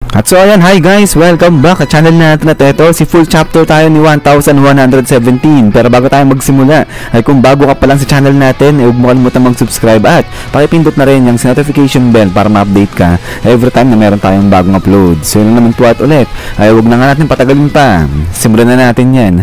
At so ayan, hi guys, welcome back sa channel natin at ito, si full chapter tayo ni 1117. Pero bago tayo magsimula, ay kung bago ka pa lang sa channel natin, huwag mo kalimutan mag-subscribe at pakipindot na rin yung notification bell para ma-update ka every time na meron tayong bagong upload. So yun naman po at ulit, ay huwag na nga natin patagalin pa, simulan na natin yan.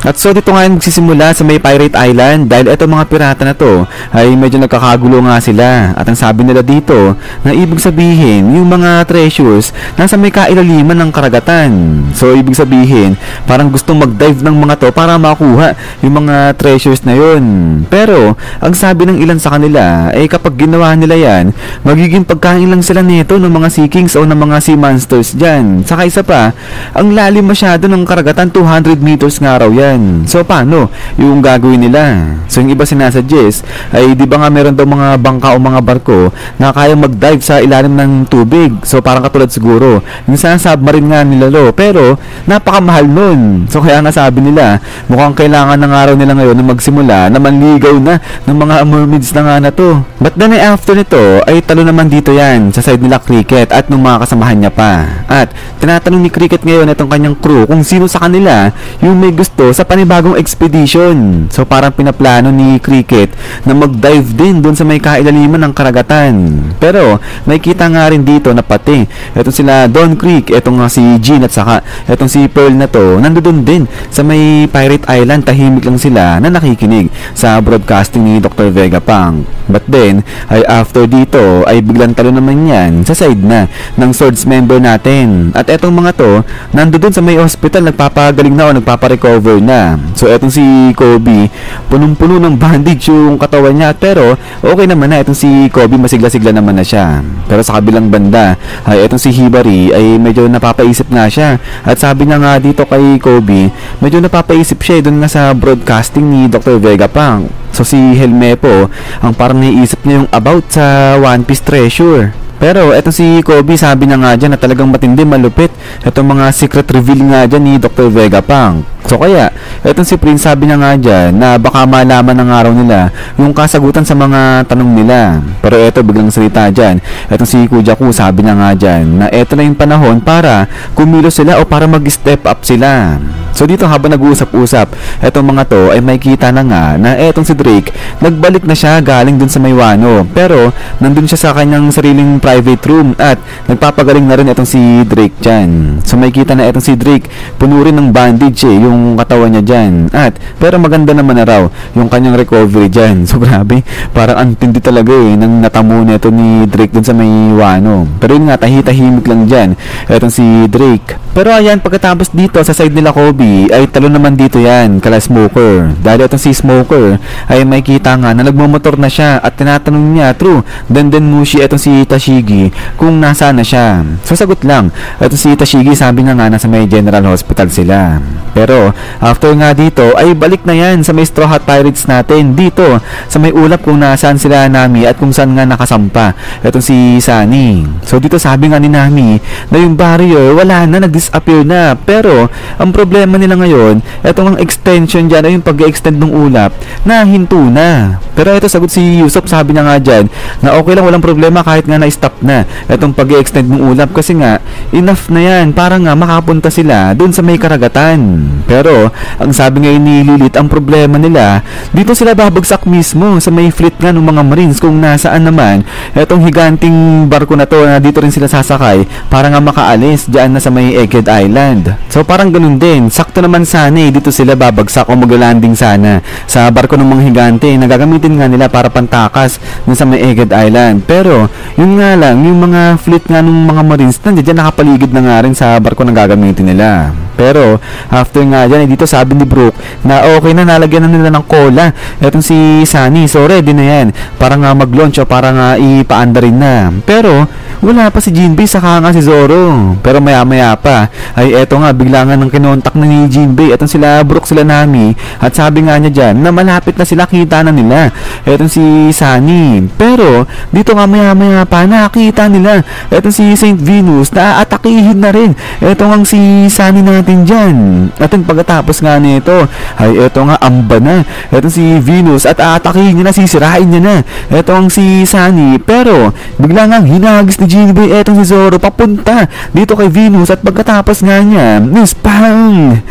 At so dito nga magsisimula sa may Pirate Island dahil eto mga pirata na to ay medyo nagkakagulo nga sila. At ang sabi nila dito na ibig sabihin yung mga treasures nasa may kailaliman ng karagatan. So ibig sabihin parang gustong mag-dive ng mga to para makuha yung mga treasures na yun. Pero ang sabi ng ilan sa kanila ay kapag ginawa nila yan, magiging pagkain lang sila nito ng mga sea kings o ng mga sea monsters dyan. Saka isa pa, ang lalim masyado ng karagatan, 200 meters nga raw yan. So paano yung gagawin nila? So yung iba sinasuggest ay di ba nga meron daw mga bangka o mga barko na kaya mag-dive sa ilalim ng tubig. So parang katulad siguro yung sa submarine nga nila lo, pero napakamahal nun. So kaya nasabi nila mukhang kailangan ng araw nila ngayon na magsimula na manligaw na ng mga mermaids na nga na to. But then after nito ay talo naman dito yan sa side nila Cricket at nung mga kasamahan niya pa. At tinatanong ni Cricket ngayon itong kanyang crew kung sino sa kanila yung may gusto sa panibagong expedition. So parang pinaplano ni Cricket na mag-dive din doon sa may kailaliman ng karagatan. Pero may kita nga rin dito na pati etong sila Don Creek, etong si Jean at saka etong si Pearl na to nandoon din sa may Pirate Island. Tahimik lang sila na nakikinig sa broadcasting ni Dr. Vegapunk. But then ay after dito ay biglang talo naman yan sa side na ng Swords member natin. At etong mga to nandoon sa may hospital nagpapagaling na o nagpaparecover na. So etong si Kobe punong-puno ng bandage yung katawan niya, pero okay naman na etong si Kobe, masigla-sigla naman na siya. Pero sa kabilang banda ay etong si Hibari ay medyo napapaisip nga siya. At sabi niya nga dito kay Kobe, medyo napapaisip siya doon nga sa broadcasting ni Dr. Vegapunk. So si Helmepo ang parang naiisip niya yung about sa One Piece treasure. Pero eto si Kobe sabi na nga dyan na talagang matindi, malupit etong mga secret reveal nga dyan ni Dr. Vegapunk. So kaya etong si Prince sabi na nga dyan na baka malaman ng araw nila yung kasagutan sa mga tanong nila. Pero eto biglang salita dyan etong si Kujaku, sabi na nga dyan na eto na yung panahon para kumilos sila o para mag-step up sila. So dito habang nag-uusap-usap etong mga to ay may kita na nga na etong si Drake nagbalik na siya galing dun sa may Wano. Pero nandun siya sa kanyang sariling private room at nagpapagaling na rin etong si Drake dyan. So may kita na etong si Drake puno rin ng bandage yung katawan niya dyan. At pero maganda naman na raw yung kanyang recovery dyan. So grabe, parang antindi talaga nang natamo nito ni Drake dun sa may Wano. Pero yun nga, tahimik lang dyan etong si Drake. Pero ayan, pagkatapos dito sa side nila Kobe ay talo naman dito yan kala Smoker. Dahil itong si Smoker ay may kita nga na nagmamotor na siya at tinatanong niya through Denden Mushi itong si Tashigi kung nasaan na siya. So sagot lang itong si Tashigi, sabi na nga nasa may General Hospital sila. Pero after nga dito ay balik na yan sa may Straw Hat Pirates natin dito sa may ulap kung nasaan sila Nami at kung saan nga nakasampa itong si Sunny. So dito sabi nga ni Nami na yung barrier wala na, nag-disappear na. Pero ang problema nila ngayon etong ang extension dyan ay yung pag-extend ng ulap na hinto na. Pero ito sagot si Yusuf, sabi niya nga dyan na okay lang, walang problema kahit nga na-stop na etong pag-extend ng ulap kasi nga enough na yan para nga makapunta sila dun sa may karagatan. Pero ang sabi ngayon ni Lilith, ang problema nila dito sila babagsak mismo sa may fleet nga ng mga Marines kung nasaan naman etong higanting barko na to na dito rin sila sasakay para nga makaalis dyan na sa may Egghead Island. So parang ganun din, sakto naman sana dito sila babagsak o mag-landing sana sa barko ng mga higante na gagamitin nga nila para pantakas na sa may Egghead Island. Pero yun nga lang, yung mga fleet nga ng mga Marines nandiyan nakapaligid na nga rin sa barko na gagamitin nila. Pero after nga dyan dito sabi ni Brooke na okay na, nalagyan na nila ng cola etong si Sunny. So ready na yan para nga mag-launch o para nga ipaanda rin na. Pero wala pa si Jinbei saka nga si Zoro. Pero maya-maya pa ay eto nga bigla nga nang kinontak na ni Jinbei etong sila Brook sila Nami at sabi nga niya dyan na malapit na sila, kita na nila etong si Sunny. Pero dito nga maya-maya pa nakita nila etong si Saint Venus na aatakihin na rin etong si Sunny natin dyan. At pagkatapos nga nito ay eto nga amba na etong si Venus at aatakihin niya na, sisirain niya na etong si Sunny. Pero bigla nga hinagis ni Jinbei etong si Zoro papunta dito kay Venus at pagkatapos nga niya spang.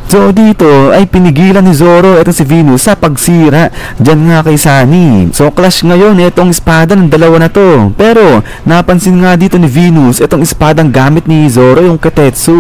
So dito ay pinigilan ni Zoro etong si Venus sa pagsira dyan nga kay Sunny. So clash ngayon etong espada ng dalawa na to. Pero napansin nga dito ni Venus etong espadang gamit ni Zoro, yung Katetsu.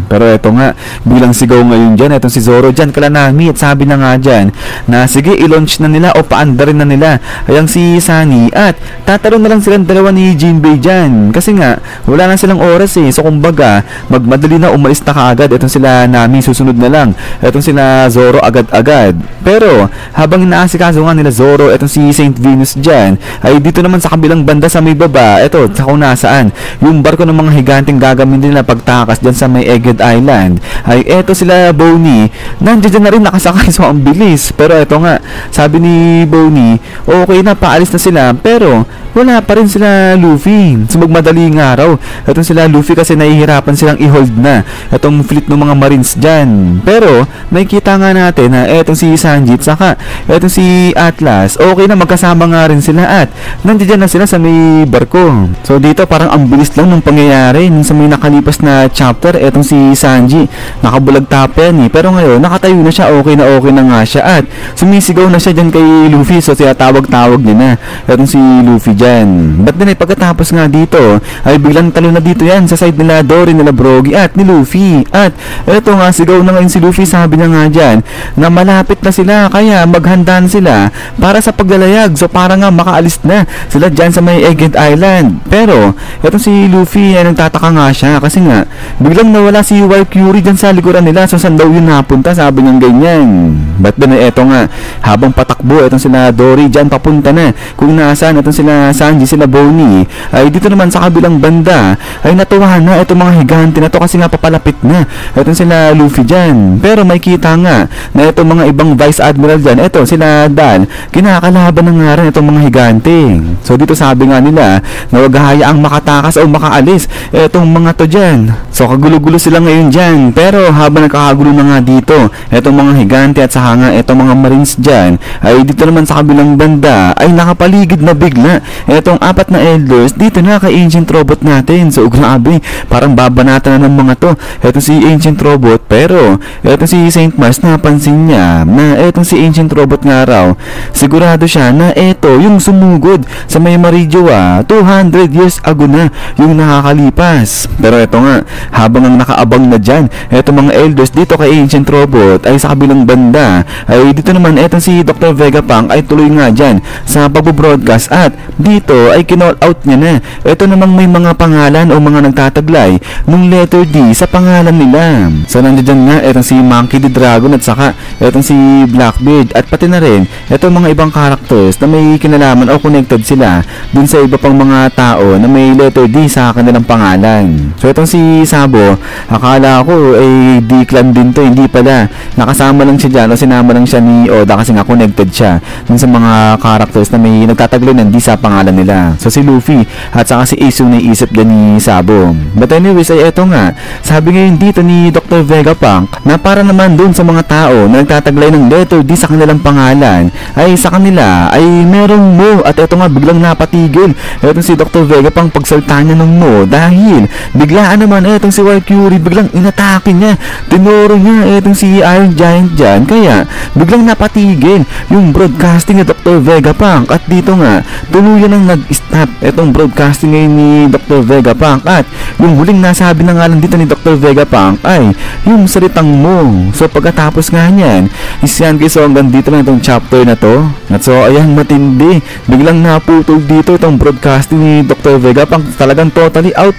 Pero eto nga bilang sigaw ngayon dyan etong si Zoro dyan kala Nami at sabi na nga dyan na sige i-launch na nila o paandarin na nila ayang si Sunny at tatalon na lang silang dalawa ni Jinbei dyan kasi nga wala na silang oras eh. So kumbaga magmadali na umalis na kaagad etong sila Nami, susunod na lang etong sila Zoro agad-agad. Pero habang inaasikaso nga nila Zoro etong si Saint Venus dyan ay dito naman sa kabilang banda sa may baba eto sa kung nasaan yung barko ng mga higanteng gagamitin nila pagtakas dyan sa may Egghead Island ay eto sila Bonnie nandiyan na rin nakasakay. So ang bilis. Pero eto nga sabi ni Bonnie okay na, paalis na sila pero wala pa rin sila Luffy. So magmadaling araw etong sila Luffy kasi nahihirapan silang i-hold na etong fleet ng mga marines dyan. Pero nakikita nga natin na etong si Sanji saka etong si Atlas okay na, magkasama nga rin sila at nandiyan na sila sa may barko. So dito parang ang bilis lang ng pangyayari nung sa may nakalipas na chapter etong si Sanji nakabulag tapen eh. Pero ngayon nakatayo na siya, okay na nga siya at sumisigaw na siya dyan kay Luffy. So siya tawag-tawag niya na etong si Luffy dyan. But then pagkatapos nga dito ay biglang talo na dito yan sa side nila Dory, nila Brogy at ni Luffy. At eto nga sigaw na ngayon si Luffy, sabi niya nga dyan na malapit na sila kaya maghandaan sila para sa paglalayag. So para nga makaalis na sila dyan sa may Egghead Island. Pero etong si Luffy ay nagtataka nga siya kasi nga biglang nawala si Valkyrie dyan sa likuran nila. So saan daw yun napunta, sabi niya ganyan. But then eto nga habang patakbo etong sila Dory dyan papunta na kung nasaan etong sila Sanji, sila Bonnie ay dito naman sa kabilang banda ay natuwa na etong mga higante na to kasi nga papalapit na etong sila Luffy dyan. Pero may kita nga na itong mga ibang Vice Admiral dyan eto sila Dan kinakalaban na nga rin itong mga higante. So dito sabi nga nila na wag hayaang makatakas o makaalis etong mga to dyan. So kagulo-gulo sila ngayon dyan. Pero habang nakakagulo na nga dito etong mga higante at saka nga etong mga marines dyan ay dito naman sa kabilang banda ay nakapaligid na bigla etong apat na elders dito na kay Ancient Robot natin. So grabe parang babanatan na ng mga to etong si Ancient Robot. Pero etong si Saint Mars napansin niya na etong si Ancient Robot nga raw sigurado siya na eto yung sumugod sa may Marijoa 200 years ago na yung nakakalipas. Pero eto nga habang ang nakaabang na dyan etong mga elders dito kay Ancient Robot ay sa kabilang banda ay dito naman etong si Dr. Vegapunk ay tuloy nga dyan sa pagbo-broadcast at dito ay kinall out niya na eto namang may mga pangalan o mga nagtataglay nung letter D sa pangalan nila. So nandiyan nga etong si Monkey D. Dragon at saka etong si Blackbeard at pati na rin etong mga ibang characters na may kinalaman o connected sila dun sa iba pang mga tao na may letter D sa kanilang pangalan. So etong si Sabo akala ko ay D-clan din to, hindi pala nakasama lang siya dyan o sinama lang siya ni Oda kasi nga connected siya dun sa mga characters na may nagtataglay ng D sa pangalan nila. So si Luffy at saka si Ace yung naisip din ni Sabo. But anyways ay eto nga sabi ngayon dito ni Dr. Vegapunk na para naman dun sa mga tao na nagtataglay ng letter D sa kanilang pangalan ay sa kanila ay merong mo. At eto nga biglang napatigil etong si Dr. Vegapunk pagsalta niya ng mo dahil biglaan naman etong si Valkyrie biglang inatake niya, tinuro niya etong si Iron Giant dyan kaya biglang napatigil yung broadcasting ni Dr. Vegapunk. At dito nga tuluyan ang nag-stop etong broadcasting ngayon ni Dr. Vegapunk at yung huling nasabi na nga lang dito ni Dr. Vegapunk ay yung salitang mo. So pagkatapos nga niyan is yan guys, so hanggang dito lang itong chapter na to. At so ayan, matindi. Biglang naputol dito itong broadcasting ni Dr. Vegapunk. Talagang totally out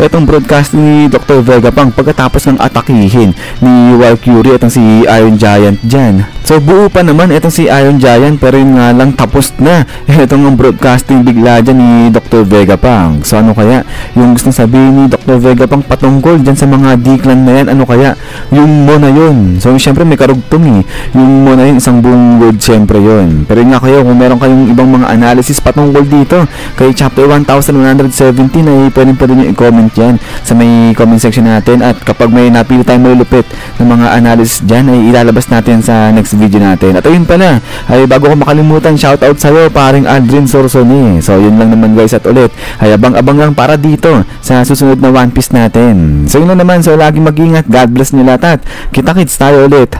itong broadcasting ni Dr. Vegapunk pagkatapos ng atakihin ni Valkyrie itong si Iron Giant dyan. So buo pa naman itong si Iron Giant, pero yun nga lang, tapos na itong broadcasting bigla dyan ni Dr. Vegapunk. So ano kaya yung gustong sabihin ni Dr. Vegapunk patungkol dyan sa mga D-clan na yan? Ano kaya yung mo na yun? So syempre may karugtong yung mo na yun, isang buong word syempre yun. Pero yun nga kayo, kung meron kayong ibang mga analysis patungkol dito kay chapter 1117 ay pwede nyo i-comment yan sa may comment section natin. At kapag may napili tayong malulupit ng mga analysis dyan, ay ilalabas natin sa next video natin. At ayun pala, ay bago ko makalimutan, shoutout sa'yo paring Aldrin Sorsoni. So yun lang naman guys, at ulit ay abang-abang lang para dito sa susunod na One Piece natin. So yun lang naman, so lagi mag-ingat, God bless nyo lahat at kita-kits tayo ulit.